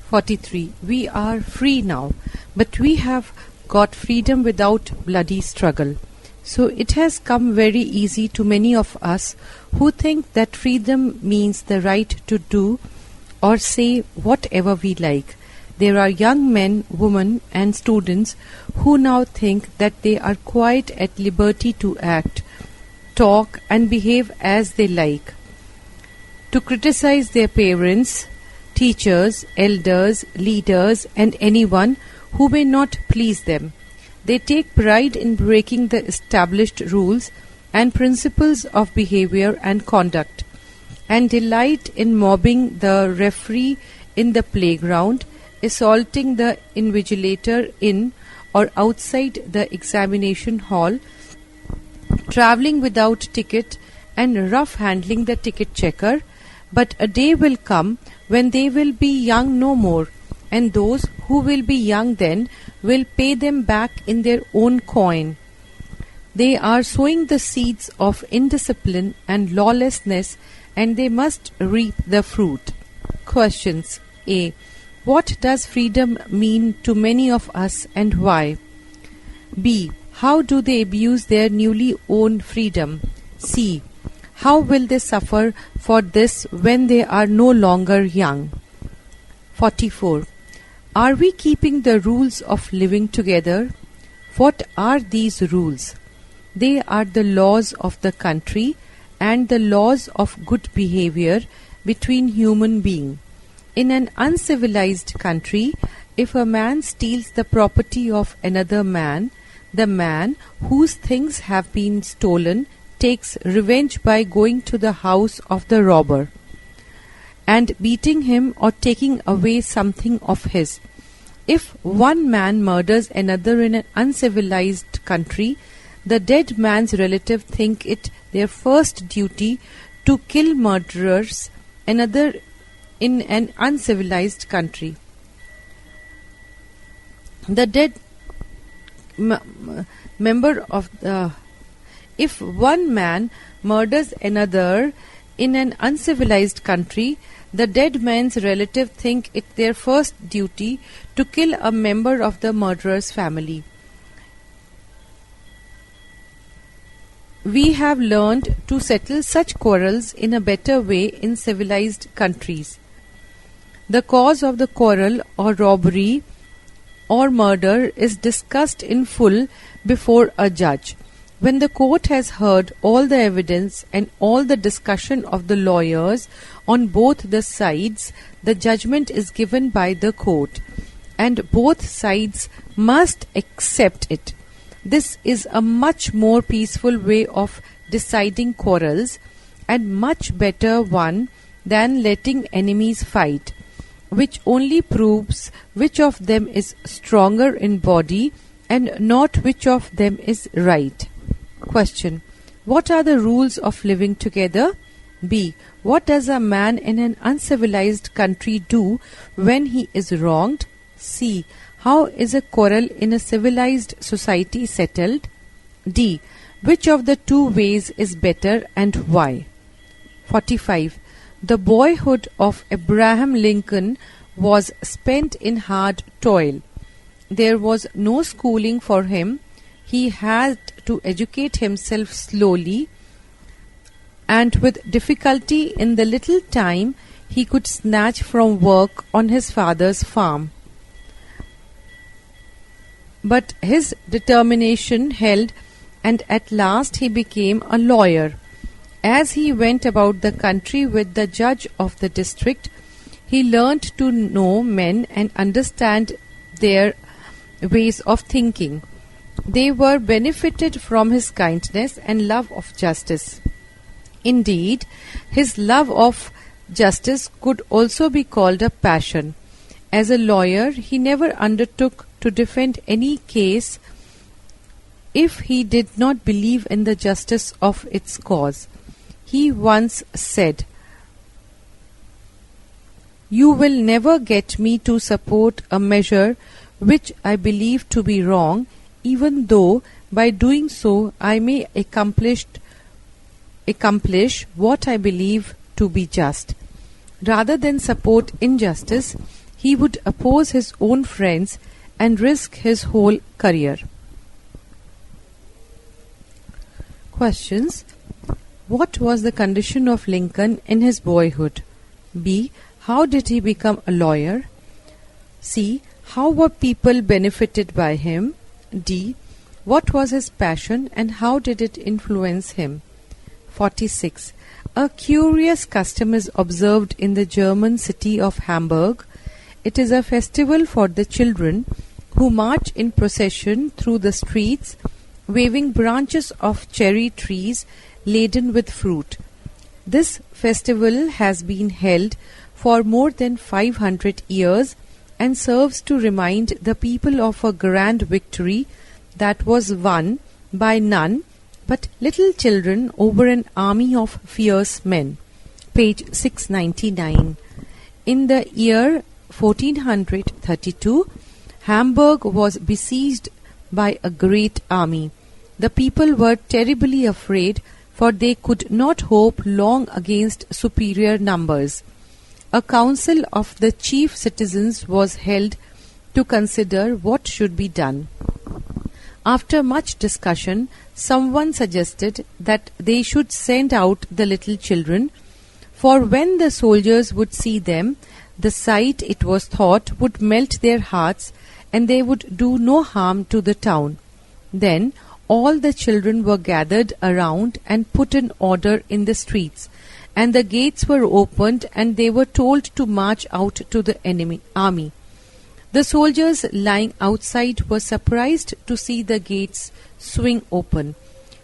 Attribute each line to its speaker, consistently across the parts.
Speaker 1: 43. We are free now, but we have got freedom without bloody struggle. So it has come very easy to many of us who think that freedom means the right to do or say whatever we like. There are young men, women and students who now think that they are quite at liberty to act, talk and behave as they like, to criticize their parents, teachers, elders, leaders and anyone who may not please them. They take pride in breaking the established rules and principles of behavior and conduct, and delight in mobbing the referee in the playground, assaulting the invigilator in or outside the examination hall, travelling without ticket and rough handling the ticket checker. But a day will come when they will be young no more, and those who will be young then will pay them back in their own coin. They are sowing the seeds of indiscipline and lawlessness, and they must reap the fruit. Questions. A. What does freedom mean to many of us and why? B. How do they abuse their newly owned freedom? C. How will they suffer for this when they are no longer young? 44. Are we keeping the rules of living together? What are these rules? They are the laws of the country and the laws of good behavior between human beings. In an uncivilized country, if a man steals the property of another man, the man whose things have been stolen takes revenge by going to the house of the robber and beating him or taking away something of his. If one man murders another in an uncivilized country, the dead man's relatives think it their first duty to kill murderers another in an uncivilized country. The dead member of the If one man murders another in an uncivilized country, the dead man's relatives think it their first duty to kill a member of the murderer's family. We have learned to settle such quarrels in a better way in civilized countries. The cause of the quarrel or robbery or murder is discussed in full before a judge. When the court has heard all the evidence and all the discussion of the lawyers on both the sides, the judgment is given by the court, and both sides must accept it. This is a much more peaceful way of deciding quarrels, and much better one than letting enemies fight, which only proves which of them is stronger in body and not which of them is right. Question. What are the rules of living together? B. What does a man in an uncivilized country do when he is wronged? C. How is a quarrel in a civilized society settled? D. Which of the two ways is better and why? 45. The boyhood of Abraham Lincoln was spent in hard toil. There was no schooling for him. He had to educate himself slowly and with difficulty in the little time he could snatch from work on his father's farm. But his determination held, and at last he became a lawyer. As he went about the country with the judge of the district, he learnt to know men and understand their ways of thinking. They were benefited from his kindness and love of justice. Indeed, his love of justice could also be called a passion. As a lawyer, he never undertook to defend any case if he did not believe in the justice of its cause. He once said, "You will never get me to support a measure which I believe to be wrong, even though by doing so I may accomplish what I believe to be just." Rather than support injustice, he would oppose his own friends and risk his whole career. Questions. What was the condition of Lincoln in his boyhood? B. How did he become a lawyer? C. How were people benefited by him? D. What was his passion and how did it influence him? 46. A curious custom is observed in the German city of Hamburg. It is a festival for the children who march in procession through the streets, waving branches of cherry trees laden with fruit. This festival has been held for more than 500 years and serves to remind the people of a grand victory that was won by none but little children over an army of fierce men. Page 699. In the year 1432, Hamburg was besieged by a great army. The people were terribly afraid, for they could not hope long against superior numbers. A council of the chief citizens was held to consider what should be done. After much discussion, someone suggested that they should send out the little children, for when the soldiers would see them, the sight, it was thought, would melt their hearts, and they would do no harm to the town. Then all the children were gathered around and put in order in the streets, and the gates were opened, and they were told to march out to the enemy army. The soldiers lying outside were surprised to see the gates swing open.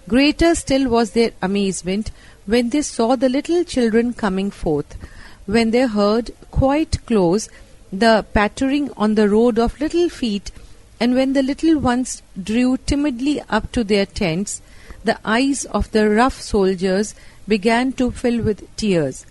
Speaker 1: Greater still was their amazement when they saw the little children coming forth, when they heard quite close the pattering on the road of little feet, and when the little ones drew timidly up to their tents, the eyes of the rough soldiers began to fill with tears.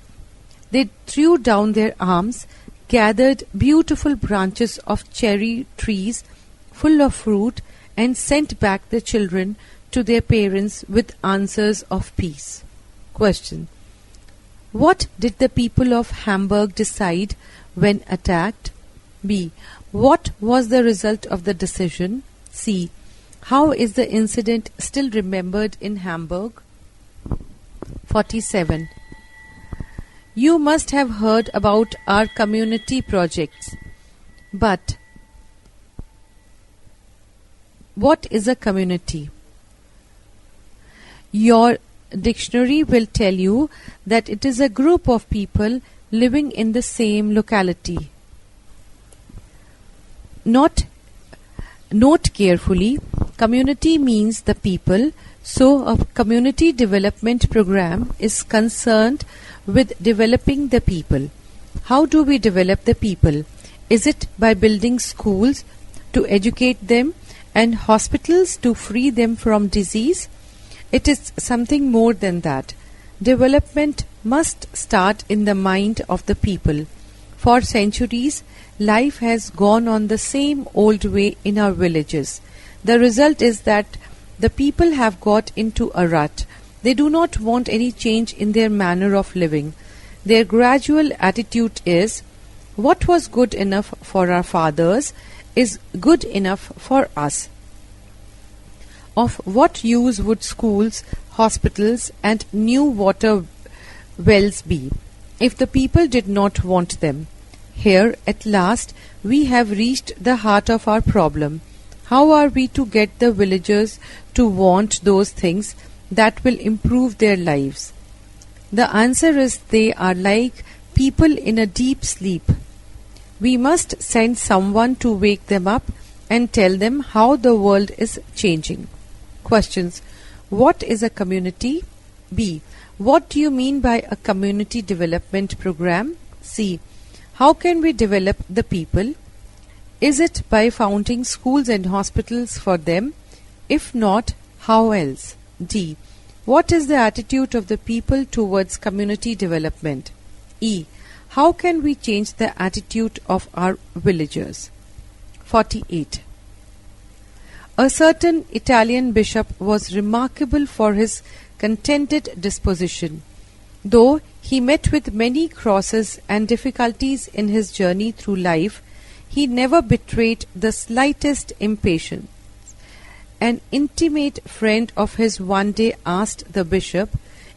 Speaker 1: They threw down their arms, gathered beautiful branches of cherry trees full of fruit, and sent back the children to their parents with answers of peace. Question. What did the people of Hamburg decide when attacked? B. What was the result of the decision? C. How is the incident still remembered in Hamburg? 47. You must have heard about our community projects. But what is a community? Your dictionary will tell you that it is a group of people living in the same locality. Note carefully, community means the people, so a community development program is concerned with developing the people. How do we develop the people? Is it by building schools to educate them and hospitals to free them from disease? It is something more than that. Development must start in the mind of the people. For centuries, life has gone on the same old way in our villages. The result is that the people have got into a rut. They do not want any change in their manner of living. Their gradual attitude is, what was good enough for our fathers is good enough for us. Of what use would schools, hospitals, and new water wells be if the people did not want them? Here, at last, we have reached the heart of our problem. How are we to get the villagers to want those things that will improve their lives? The answer is they are like people in a deep sleep. We must send someone to wake them up and tell them how the world is changing. Questions. What is a community? B. What do you mean by a community development program? C. How can we develop the people? Is it by founding schools and hospitals for them? If not, how else? D. What is the attitude of the people towards community development? E. How can we change the attitude of our villagers? 48. A certain Italian bishop was remarkable for his contented disposition. Though he met with many crosses and difficulties in his journey through life, he never betrayed the slightest impatience. An intimate friend of his one day asked the bishop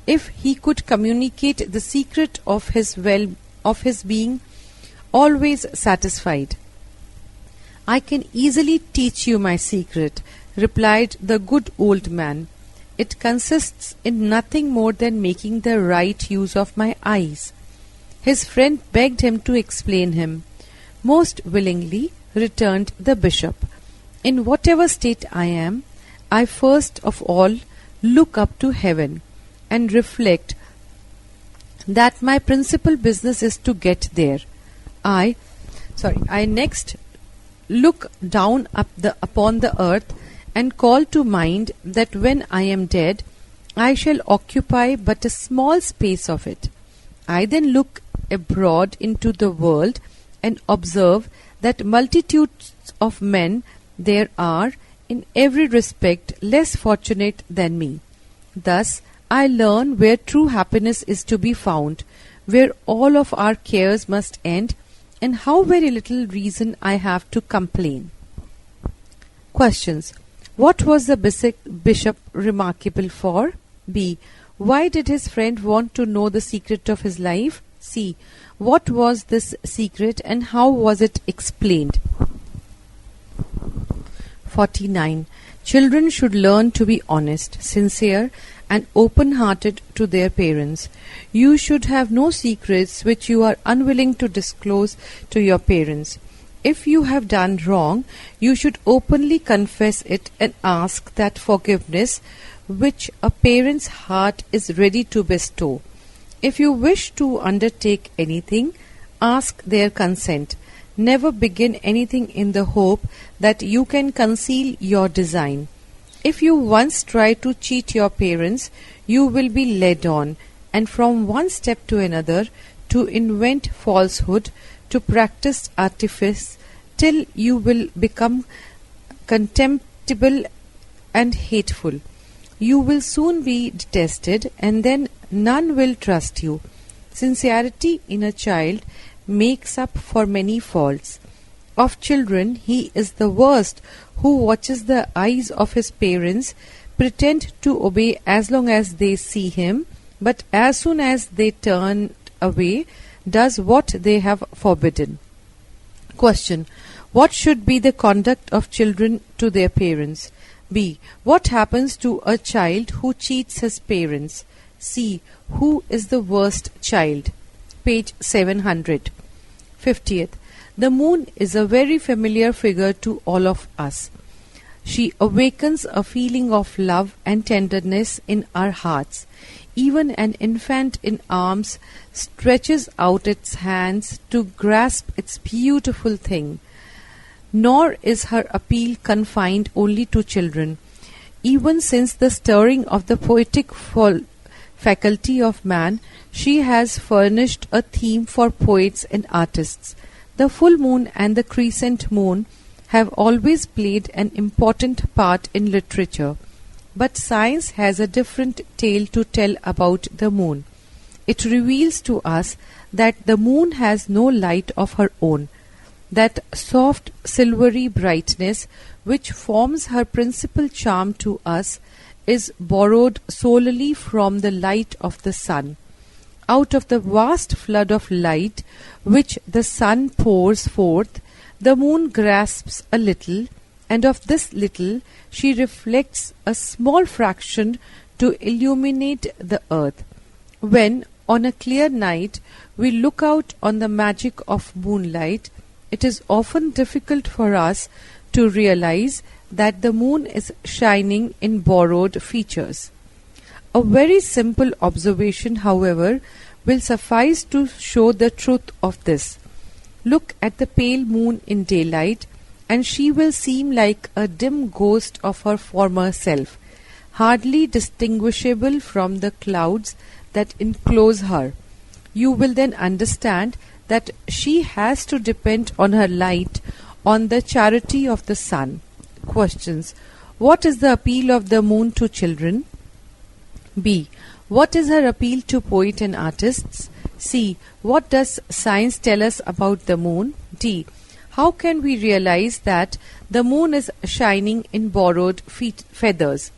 Speaker 1: if he could communicate the secret of his being always satisfied. "I can easily teach you my secret," replied the good old man. "It consists in nothing more than making the right use of my eyes." His friend begged him to explain him. "Most willingly," returned the bishop. "In whatever state I am, I first of all look up to heaven and reflect that my principal business is to get there. I next look down upon the earth and call to mind that when I am dead, I shall occupy but a small space of it. I then look abroad into the world and observe that multitudes of men there are in every respect less fortunate than me. Thus I learn where true happiness is to be found, where all of our cares must end, and how very little reason I have to complain." Questions. What was the bishop remarkable for? B. Why did his friend want to know the secret of his life? C. What was this secret and how was it explained? 49. Children should learn to be honest, sincere, and open-hearted to their parents. You should have no secrets which you are unwilling to disclose to your parents. If you have done wrong, you should openly confess it and ask that forgiveness which a parent's heart is ready to bestow. If you wish to undertake anything, ask their consent. Never begin anything in the hope that you can conceal your design. If you once try to cheat your parents, you will be led on, and from one step to another, to invent falsehood, to practice artifice, till you will become contemptible and hateful. You will soon be detested, and then none will trust you. Sincerity in a child makes up for many faults. Of children, he is the worst who watches the eyes of his parents, pretend to obey as long as they see him, but as soon as they turn away, does what they have forbidden. Question. What should be the conduct of children to their parents? B. What happens to a child who cheats his parents? C. Who is the worst child? Page 700. 50th. The moon is a very familiar figure to all of us. She awakens a feeling of love and tenderness in our hearts. Even an infant in arms stretches out its hands to grasp its beautiful thing. Nor is her appeal confined only to children. Even since the stirring of the poetic faculty of man, she has furnished a theme for poets and artists. The full moon and the crescent moon have always played an important part in literature, but science has a different tale to tell about the moon. It reveals to us that the moon has no light of her own. That soft silvery brightness which forms her principal charm to us is borrowed solely from the light of the sun. Out of the vast flood of light which the sun pours forth, the moon grasps a little, and of this little she reflects a small fraction to illuminate the earth. When, on a clear night, we look out on the magic of moonlight, it is often difficult for us to realize that the moon is shining in borrowed features. A very simple observation, however, will suffice to show the truth of this. Look at the pale moon in daylight, and she will seem like a dim ghost of her former self, hardly distinguishable from the clouds that enclose her. You will then understand that she has to depend on her light, on the charity of the sun. Questions. What is the appeal of the moon to children? B. What is her appeal to poets and artists? C. What does science tell us about the moon? D. How can we realize that the moon is shining in borrowed feathers?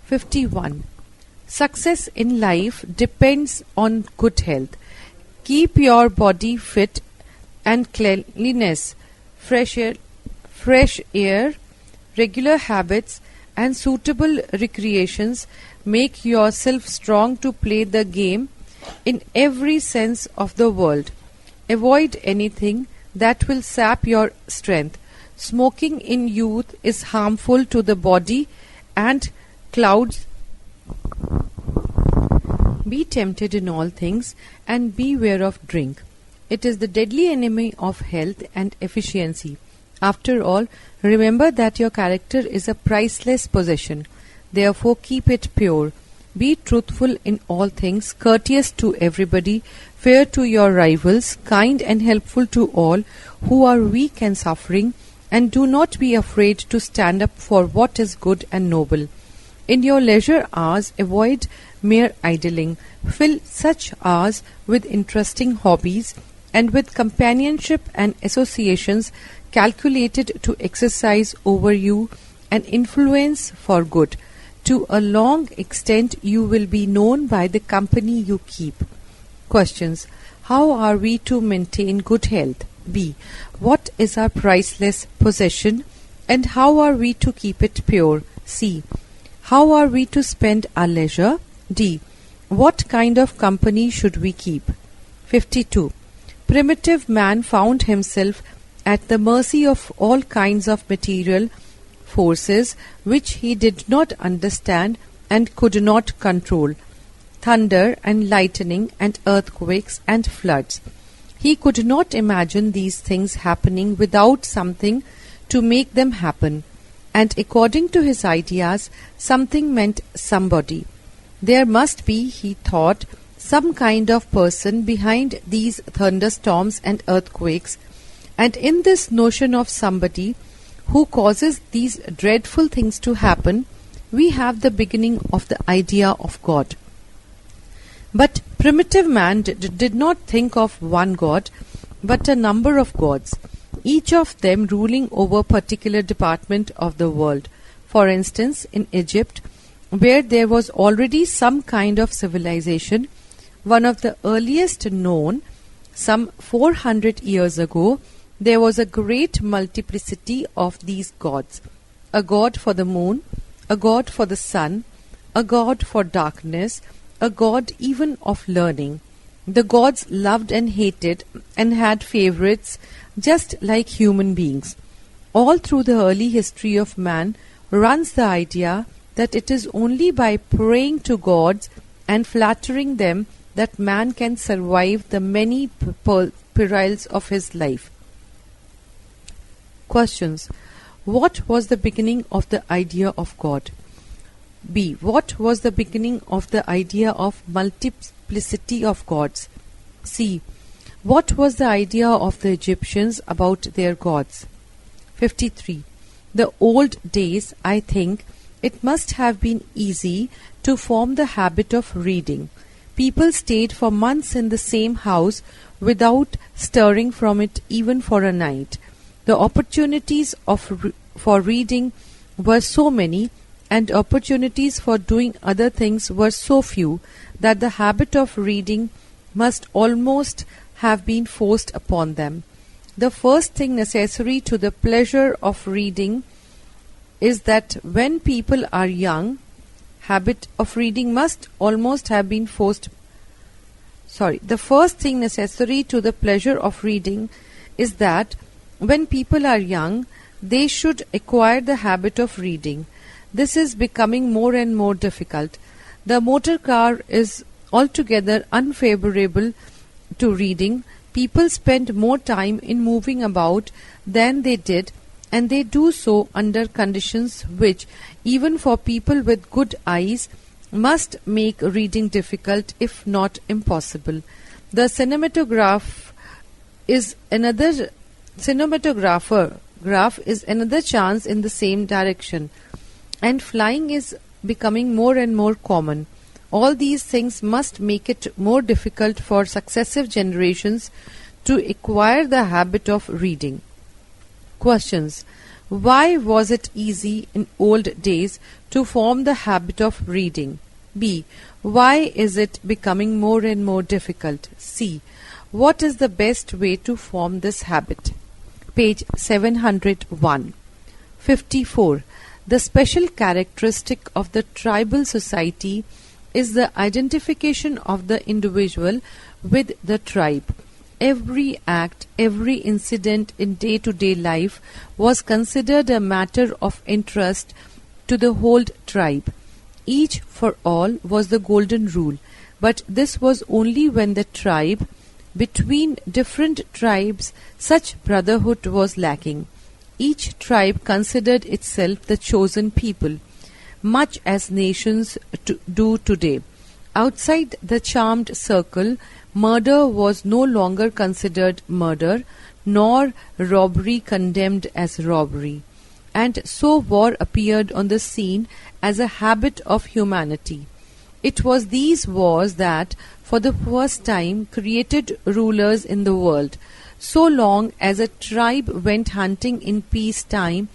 Speaker 1: 51. Success in life depends on good health. Keep your body fit and cleanliness, fresh air, regular habits and suitable recreations make yourself strong to play the game in every sense of the word. Avoid anything that will sap your strength. Smoking in youth is harmful to the body and clouds. Be tempted in all things and beware of drink. It is the deadly enemy of health and efficiency. After all, remember that your character is a priceless possession. Therefore, keep it pure. Be truthful in all things, courteous to everybody, fair to your rivals, kind and helpful to all who are weak and suffering, and do not be afraid to stand up for what is good and noble. In your leisure hours, avoid mere idling. Fill such hours with interesting hobbies and with companionship and associations calculated to exercise over you an influence for good. To a long extent you will be known by the company you keep. Questions. How are we to maintain good health? B. What is our priceless possession and how are we to keep it pure? C. How are we to spend our leisure? D. What kind of company should we keep? 52. Primitive man found himself at the mercy of all kinds of material forces which he did not understand and could not control. Thunder and lightning and earthquakes and floods. He could not imagine these things happening without something to make them happen. And according to his ideas, something meant somebody. There must be, he thought, some kind of person behind these thunderstorms and earthquakes, and in this notion of somebody who causes these dreadful things to happen, we have the beginning of the idea of God. But primitive man did not think of one God, but a number of gods, each of them ruling over a particular department of the world. For instance, in Egypt, where there was already some kind of civilization, one of the earliest known, some 400 years ago, there was a great multiplicity of these gods. A god for the moon, a god for the sun, a god for darkness, a god even of learning. The gods loved and hated and had favorites just like human beings. All through the early history of man runs the idea that it is only by praying to gods and flattering them that man can survive the many perils of his life. Questions. What was the beginning of the idea of God? B. What was the beginning of the idea of multiplicity of gods? C. What was the idea of the Egyptians about their gods? 53. The old days, I think, it must have been easy to form the habit of reading. People stayed for months in the same house without stirring from it even for a night. The opportunities for reading were so many, and opportunities for doing other things were so few, that the habit of reading must almost have been forced upon them. The first thing necessary to the pleasure of reading is that when people are young, habit of reading must almost have been forced. The first thing necessary to the pleasure of reading is that when people are young, they should acquire the habit of reading. This is becoming more and more difficult. The motor car is altogether unfavorable to reading. People spend more time in moving about than they did, and they do so under conditions which, even for people with good eyes, must make reading difficult, if not impossible. The cinematographer is another chance in the same direction, and flying is becoming more and more common. All these things must make it more difficult for successive generations to acquire the habit of reading. Questions. Why was it easy in old days to form the habit of reading? B. Why is it becoming more and more difficult? C. What is the best way to form this habit? Page 701. 54. The special characteristic of the tribal society is the identification of the individual with the tribe. Every act, every incident in day-to-day life was considered a matter of interest to the whole tribe. Each for all was the golden rule, but this was only when the tribe, between different tribes, such brotherhood was lacking. Each tribe considered itself the chosen people, much as nations do today. Outside the charmed circle, murder was no longer considered murder, nor robbery condemned as robbery. And so war appeared on the scene as a habit of humanity. It was these wars that, for the first time, created rulers in the world. So long as a tribe went hunting in peace time,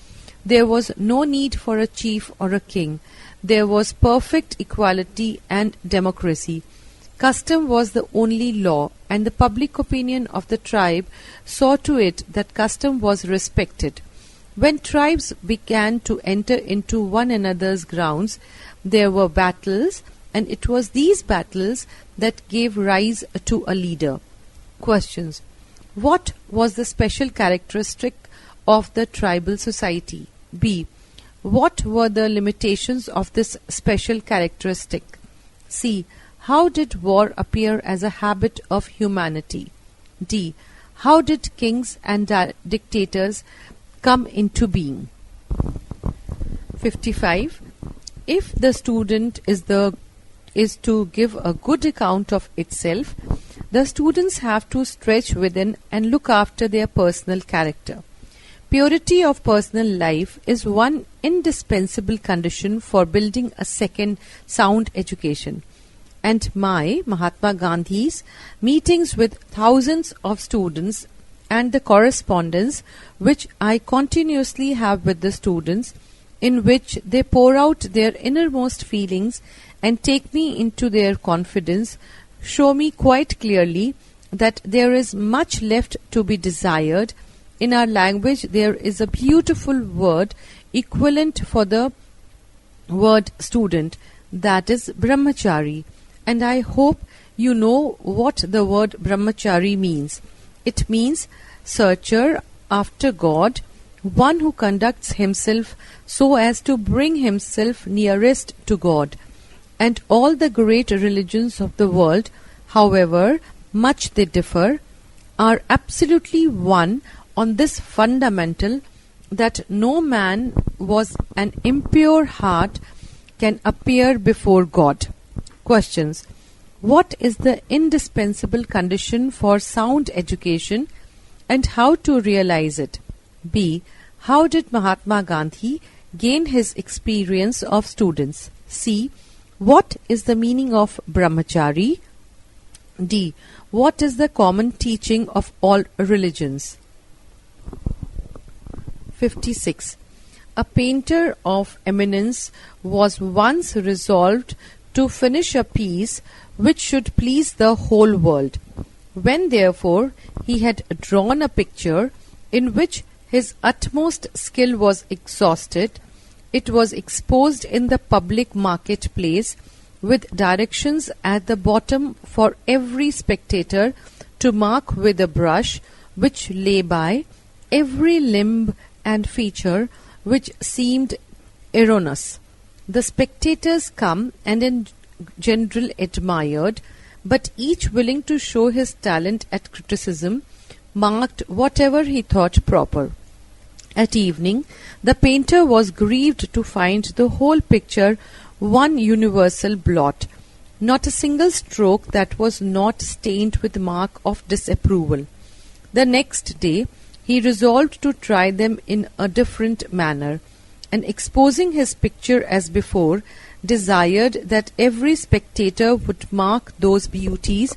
Speaker 1: there was no need for a chief or a king. There was perfect equality and democracy. Custom was the only law, and the public opinion of the tribe saw to it that custom was respected. When tribes began to enter into one another's grounds, there were battles, and it was these battles that gave rise to a leader. Questions. What was the special characteristic of the tribal society? B. What were the limitations of this special characteristic? C. How did war appear as a habit of humanity? D. How did kings and dictators come into being? 55. If the student is to give a good account of itself, the students have to stretch within and look after their personal character. Purity of personal life is one indispensable condition for building a second sound education. And my, Mahatma Gandhi's, meetings with thousands of students and the correspondence which I continuously have with the students, in which they pour out their innermost feelings and take me into their confidence, show me quite clearly that there is much left to be desired. In our language there is a beautiful word equivalent for the word student, that is brahmachari, and I hope you know what the word brahmachari means. It means searcher after God, one who conducts himself so as to bring himself nearest to God. And all the great religions of the world, however much they differ, are absolutely one on this fundamental, that no man was an impure heart can appear before God. Questions. What is the indispensable condition for sound education and how to realize it? B. How did Mahatma Gandhi gain his experience of students? C. What is the meaning of brahmachari? D. What is the common teaching of all religions? 56. A painter of eminence was once resolved to finish a piece which should please the whole world. When therefore he had drawn a picture in which his utmost skill was exhausted, it was exposed in the public market-place with directions at the bottom for every spectator to mark with a brush which lay by every limb and feature which seemed erroneous. The spectators come and in general admired, but each willing to show his talent at criticism, marked whatever he thought proper. At evening, the painter was grieved to find the whole picture one universal blot, not a single stroke that was not stained with mark of disapproval. The next day, he resolved to try them in a different manner, and exposing his picture as before, desired that every spectator would mark those beauties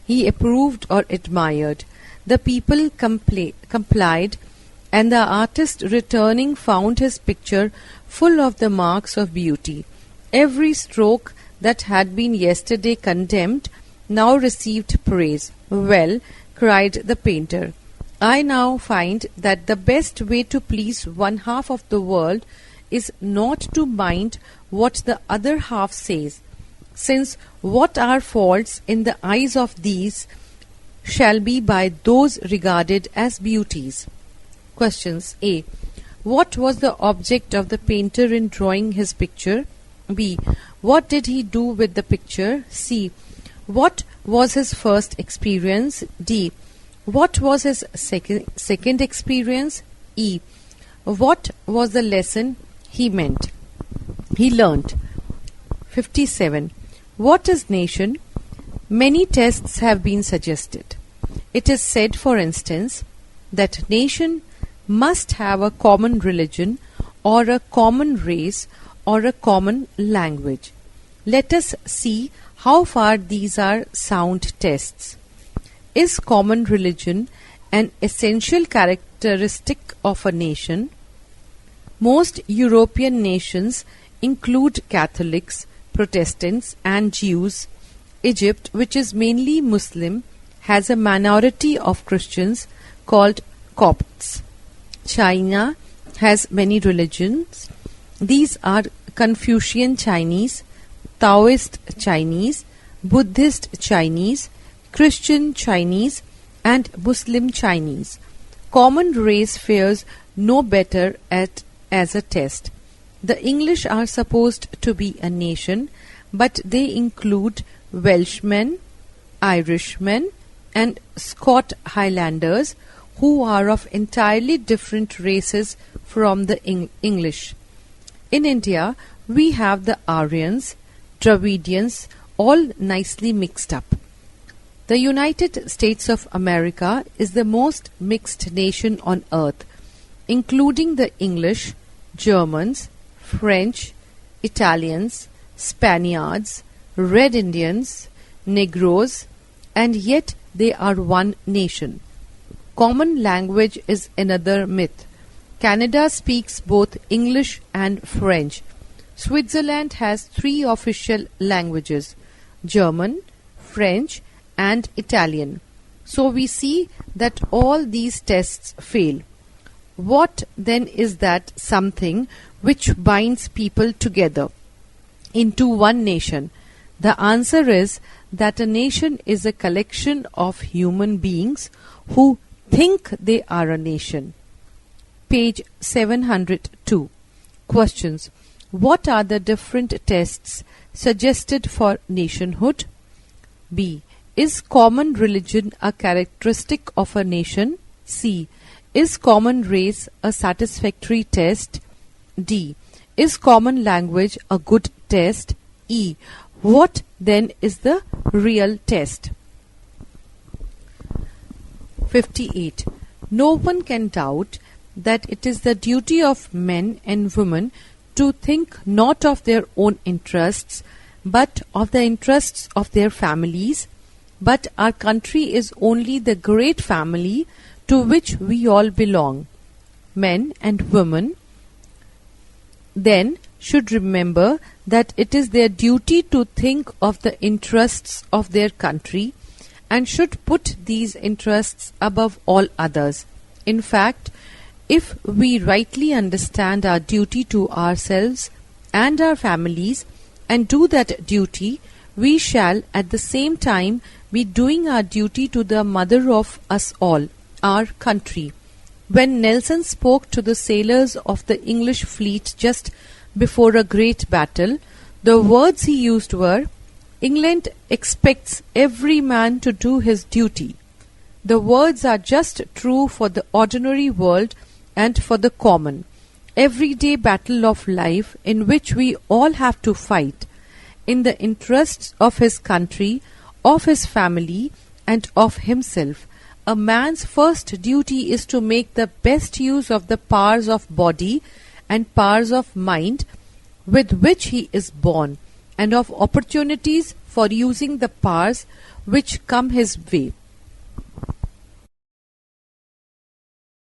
Speaker 1: he approved or admired. The people complied, and the artist returning found his picture full of the marks of beauty. Every stroke that had been yesterday condemned now received praise. "Well," cried the painter, "I now find that the best way to please one half of the world is not to mind what the other half says, since what are faults in the eyes of these shall be by those regarded as beauties." Questions. A. What was the object of the painter in drawing his picture? B. What did he do with the picture? C. What was his first experience? D. What was his second experience? E. What was the lesson he learnt? 57. What is nation? Many tests have been suggested. It is said, for instance, that nation must have a common religion or a common race or a common language. Let us see how far these are sound tests. Is common religion an essential characteristic of a nation? Most European nations include Catholics, Protestants and Jews. Egypt, which is mainly Muslim, has a minority of Christians called Copts. China has many religions. These are Confucian Chinese, Taoist Chinese, Buddhist Chinese, Christian Chinese and Muslim Chinese. Common race fares no better as a test. The English are supposed to be a nation, but they include Welshmen, Irishmen and Scott Highlanders, who are of entirely different races from the English. In India, we have the Aryans, Dravidians, all nicely mixed up. The United States of America is the most mixed nation on earth, including the English, Germans, French, Italians, Spaniards, Red Indians, Negroes, and yet they are one nation. Common language is another myth. Canada speaks both English and French. Switzerland has 3 official languages: German, French, and Italian. So we see that all these tests fail. What then is that something which binds people together into one nation? The answer is that a nation is a collection of human beings who think they are a nation. Page 702. Questions. What are the different tests suggested for nationhood? B. Is common religion a characteristic of a nation? C. Is common race a satisfactory test? D. Is common language a good test? E. What then is the real test? 58. No one can doubt that it is the duty of men and women to think not of their own interests, but of the interests of their families. But our country is only the great family to which we all belong. Men and women then should remember that it is their duty to think of the interests of their country and should put these interests above all others. In fact, if we rightly understand our duty to ourselves and our families and do that duty, we shall at the same time be doing our duty to the mother of us all, our country. When Nelson spoke to the sailors of the English fleet just before a great battle, the words he used were, "England expects every man to do his duty." The words are just true for the ordinary world and for the common, everyday battle of life in which we all have to fight in the interests of his country, of his family, and of himself. A man's first duty is to make the best use of the powers of body and powers of mind with which he is born, and of opportunities for using the powers which come his way.